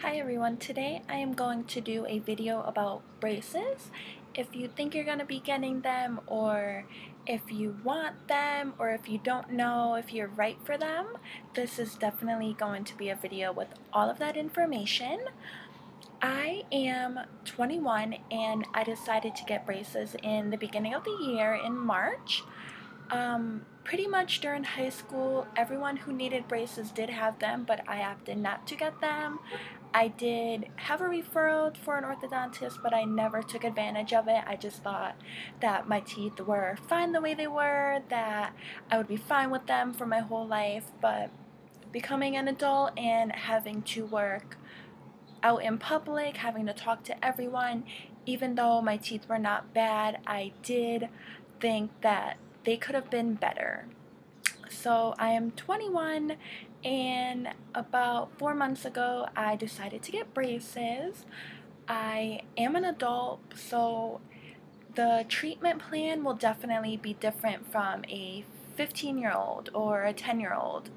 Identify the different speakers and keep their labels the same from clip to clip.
Speaker 1: Hi everyone, today I am going to do a video about braces. If you think you're going to be getting them, or if you want them, or if you don't know if you're right for them, this is definitely going to be a video with all of that information. I am 21 and I decided to get braces in the beginning of the year in March. Pretty much during high school, everyone who needed braces did have them, but I opted not to get them. I did have a referral for an orthodontist, but I never took advantage of it. I just thought that my teeth were fine the way they were, that I would be fine with them for my whole life. But becoming an adult and having to work out in public, having to talk to everyone, even though my teeth were not bad, I did think that they could have been better. So I am 21 and about 4 months ago I decided to get braces. I am an adult, so the treatment plan will definitely be different from a 15-year-old or a 10-year-old.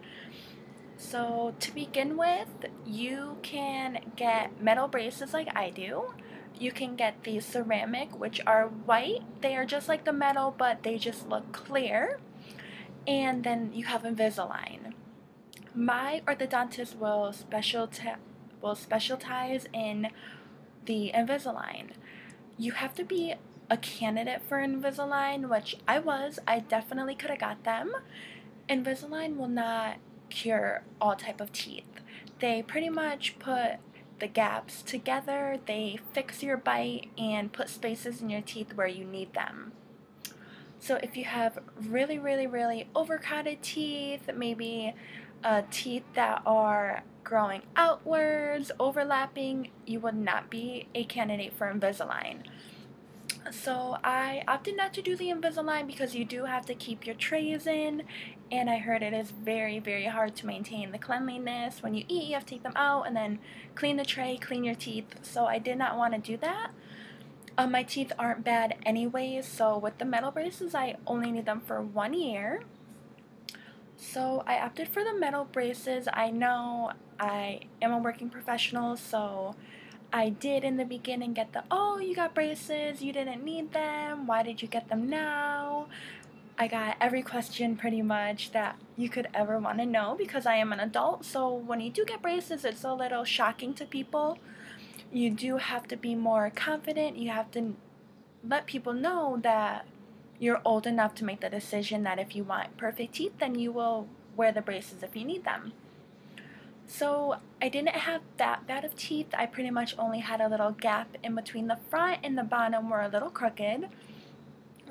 Speaker 1: So to begin with, you can get metal braces like I do. You can get the ceramic, which are white. They are just like the metal, but they just look clear. And then you have Invisalign. My orthodontist will specialize in the Invisalign. You have to be a candidate for Invisalign, which I was. I definitely could have got them. Invisalign will not cure all type of teeth. They pretty much put the gaps together, they fix your bite and put spaces in your teeth where you need them. So if you have really overcrowded teeth, maybe teeth that are growing outwards, overlapping, you would not be a candidate for Invisalign. So I opted not to do the Invisalign because you do have to keep your trays in, and I heard it is very hard to maintain the cleanliness. When you eat, you have to take them out and then clean the tray, clean your teeth, so I did not want to do that. My teeth aren't bad anyways, so with the metal braces I only need them for 1 year. So I opted for the metal braces. I know I am a working professional, so I did in the beginning get the, oh, you got braces, you didn't need them, why did you get them now? I got every question pretty much that you could ever want to know because I am an adult, so when you do get braces it's a little shocking to people. You do have to be more confident. You have to let people know that you're old enough to make the decision that if you want perfect teeth, then you will wear the braces if you need them. So I didn't have that bad of teeth. I pretty much only had a little gap in between the front and the bottom were a little crooked.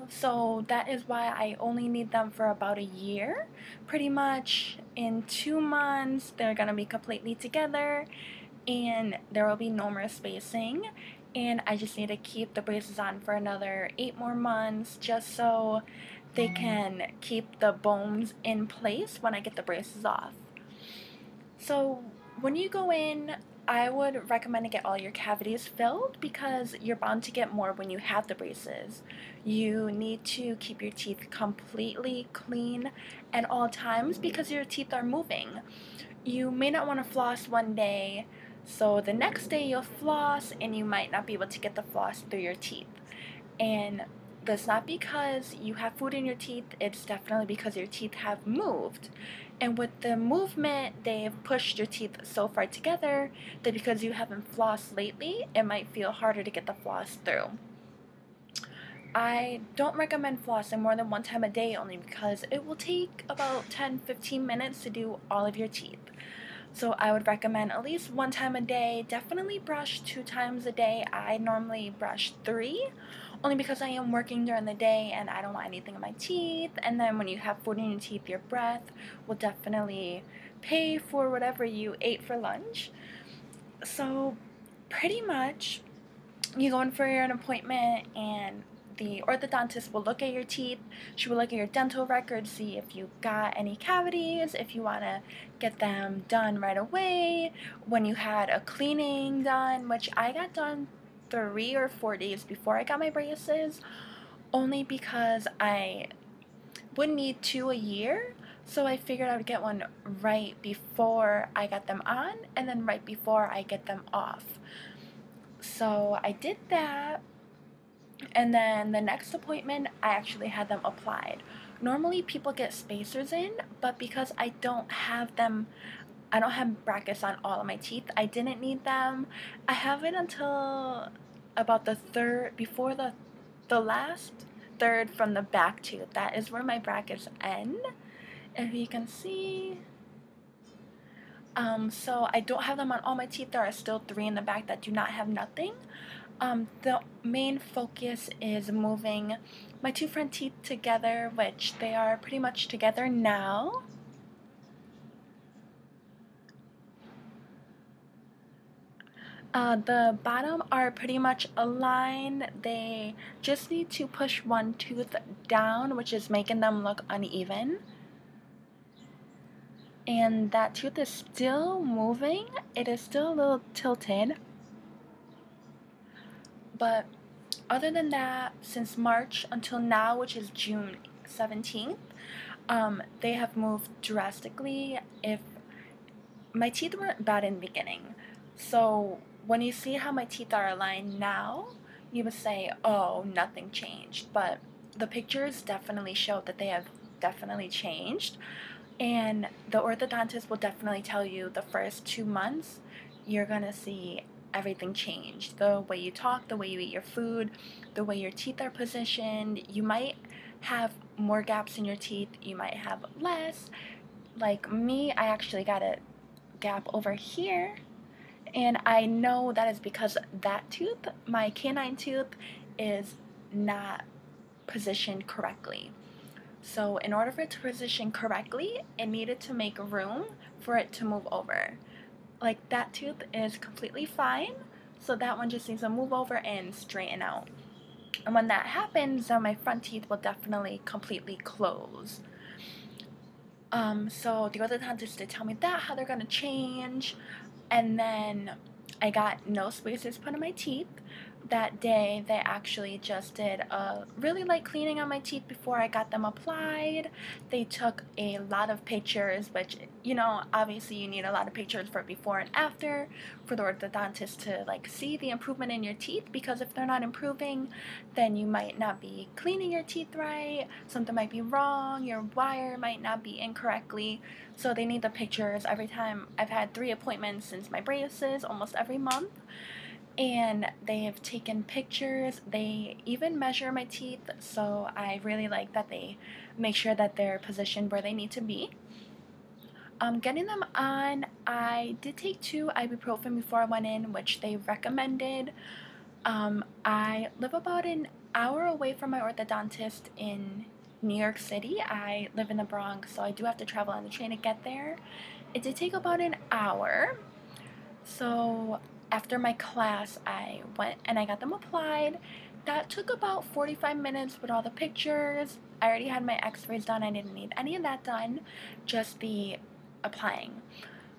Speaker 1: So that is why I only need them for about a year. Pretty much in 2 months, they're going to be completely together and there will be no more spacing, and I just need to keep the braces on for another 8 more months just so they can keep the bones in place when I get the braces off. So when you go in, I would recommend to get all your cavities filled because you're bound to get more when you have the braces. You need to keep your teeth completely clean at all times because your teeth are moving. You may not want to floss one day, so the next day you'll floss and you might not be able to get the floss through your teeth. And that's not because you have food in your teeth, it's definitely because your teeth have moved. And with the movement, they've pushed your teeth so far together that because you haven't flossed lately, it might feel harder to get the floss through. I don't recommend flossing more than 1 time a day only because it will take about 10-15 minutes to do all of your teeth. So I would recommend at least 1 time a day. Definitely brush 2 times a day. I normally brush 3 only because I am working during the day and I don't want anything in my teeth. And then when you have food in your teeth, your breath will definitely pay for whatever you ate for lunch. So pretty much you go in for an appointment and the orthodontist will look at your teeth. She will look at your dental records, see if you got any cavities, if you want to get them done right away, when you had a cleaning done, which I got done 3 or 4 days before I got my braces, only because I would need 2 a year, So I figured I would get one right before I got them on and then right before I get them off. So I did that, and then the next appointment I actually had them applied. Normally people get spacers in, but because I don't have them, I don't have brackets on all of my teeth, I didn't need them. I have it until about the third, before the last third from the back tooth. That is where my brackets end, if you can see. So I don't have them on all my teeth. There are still 3 in the back that do not have nothing. The main focus is moving my 2 front teeth together, which they are pretty much together now. The bottom are pretty much aligned. They just need to push one tooth down, which is making them look uneven. And that tooth is still moving. It is still a little tilted. But other than that, since March until now, which is June 17th, they have moved drastically. If my teeth weren't bad in the beginning, so when you see how my teeth are aligned now, you would say, oh, nothing changed. But the pictures definitely show that they have definitely changed. And the orthodontist will definitely tell you the first 2 months, you're going to see everything change. The way you talk, the way you eat your food, the way your teeth are positioned. You might have more gaps in your teeth. You might have less. Like me, I actually got a gap over here. And I know that is because that tooth, my canine tooth, is not positioned correctly. So in order for it to position correctly, it needed to make room for it to move over. Like that tooth is completely fine, so that one just needs to move over and straighten out. And when that happens, then my front teeth will definitely completely close. So the orthodontist did tell me that, how they're gonna change. And then I got no spacers put in my teeth. That day, they actually just did a really light cleaning on my teeth before I got them applied. They took a lot of pictures, which, you know, obviously you need a lot of pictures for before and after for the orthodontist to, like, see the improvement in your teeth, because if they're not improving, then you might not be cleaning your teeth right, something might be wrong, your wire might not be incorrectly. So they need the pictures every time. I've had 3 appointments since my braces, almost every month. And they have taken pictures. They even measure my teeth, so I really like that they make sure that they're positioned where they need to be. Getting them on, I did take 2 ibuprofen before I went in, which they recommended. I live about an hour away from my orthodontist in New York City. I live in the Bronx, so I do have to travel on the train to get there. It did take about an hour. So after my class, I went and I got them applied. That took about 45 minutes with all the pictures. I already had my x-rays done. I didn't need any of that done, just the applying.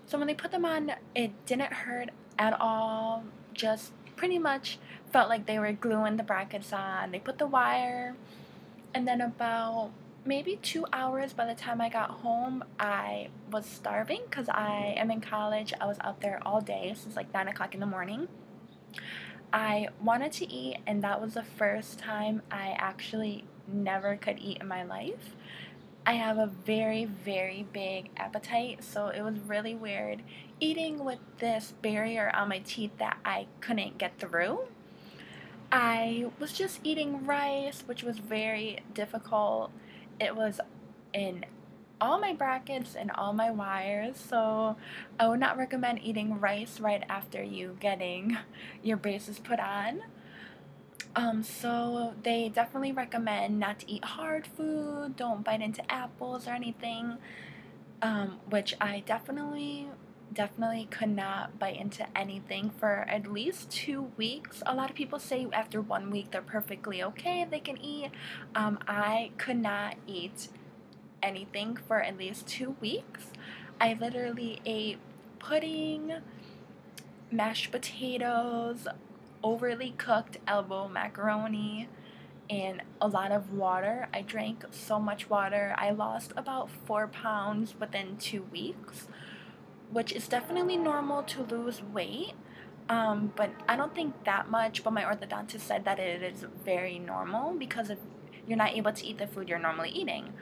Speaker 1: So when they put them on, it didn't hurt at all. Just pretty much felt like they were gluing the brackets on. They put the wire, and then about maybe 2 hours by the time I got home, I was starving because I am in college. I was out there all day since like 9 o'clock in the morning. I wanted to eat, and that was the first time I actually never could eat in my life. I have a very, very big appetite, so it was really weird eating with this barrier on my teeth that I couldn't get through. I was just eating rice, which was very difficult. It was in all my brackets and all my wires, so I would not recommend eating rice right after you getting your braces put on. So they definitely recommend not to eat hard food, don't bite into apples or anything, which I definitely could not bite into anything for at least 2 weeks. A lot of people say after 1 week they're perfectly okay, they can eat. I could not eat anything for at least 2 weeks. I literally ate pudding, mashed potatoes, overly cooked elbow macaroni, and a lot of water. I drank so much water. I lost about 4 pounds within 2 weeks, which is definitely normal to lose weight. But I don't think that much, but my orthodontist said that it is very normal because if you're not able to eat the food you're normally eating.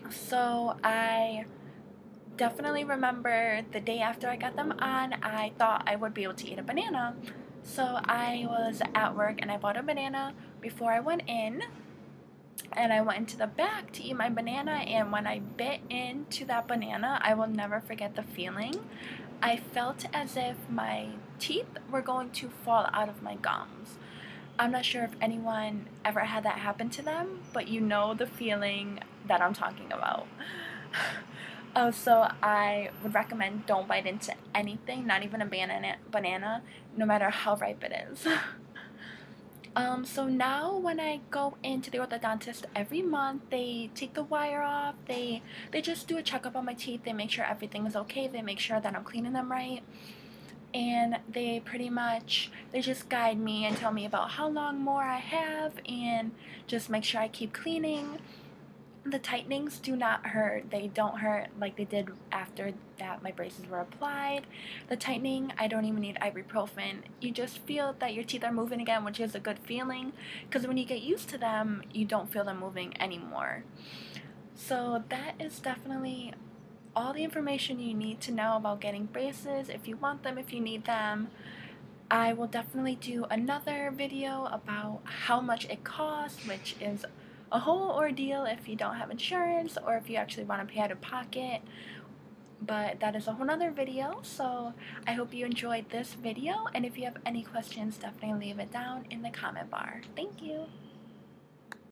Speaker 1: So I definitely remember the day after I got them on, I thought I would be able to eat a banana. So I was at work and I bought a banana before I went in, and I went into the back to eat my banana, and when I bit into that banana, I will never forget the feeling. I felt as if my teeth were going to fall out of my gums. I'm not sure if anyone ever had that happen to them, but you know the feeling that I'm talking about. So I would recommend don't bite into anything, not even a banana, no matter how ripe it is. So now when I go into the orthodontist every month, they take the wire off, they just do a checkup on my teeth, they make sure everything is okay, they make sure that I'm cleaning them right, and they just guide me and tell me about how long more I have and just make sure I keep cleaning. The tightenings do not hurt. They don't hurt like they did after that my braces were applied. The tightening, I don't even need ibuprofen. You just feel that your teeth are moving again, which is a good feeling, because when you get used to them, you don't feel them moving anymore. So that is definitely all the information you need to know about getting braces, if you want them, if you need them. I will definitely do another video about how much it costs, which is a whole ordeal if you don't have insurance or if you actually want to pay out of pocket. But that is a whole nother video, so I hope you enjoyed this video, and if you have any questions, definitely leave it down in the comment bar. Thank you!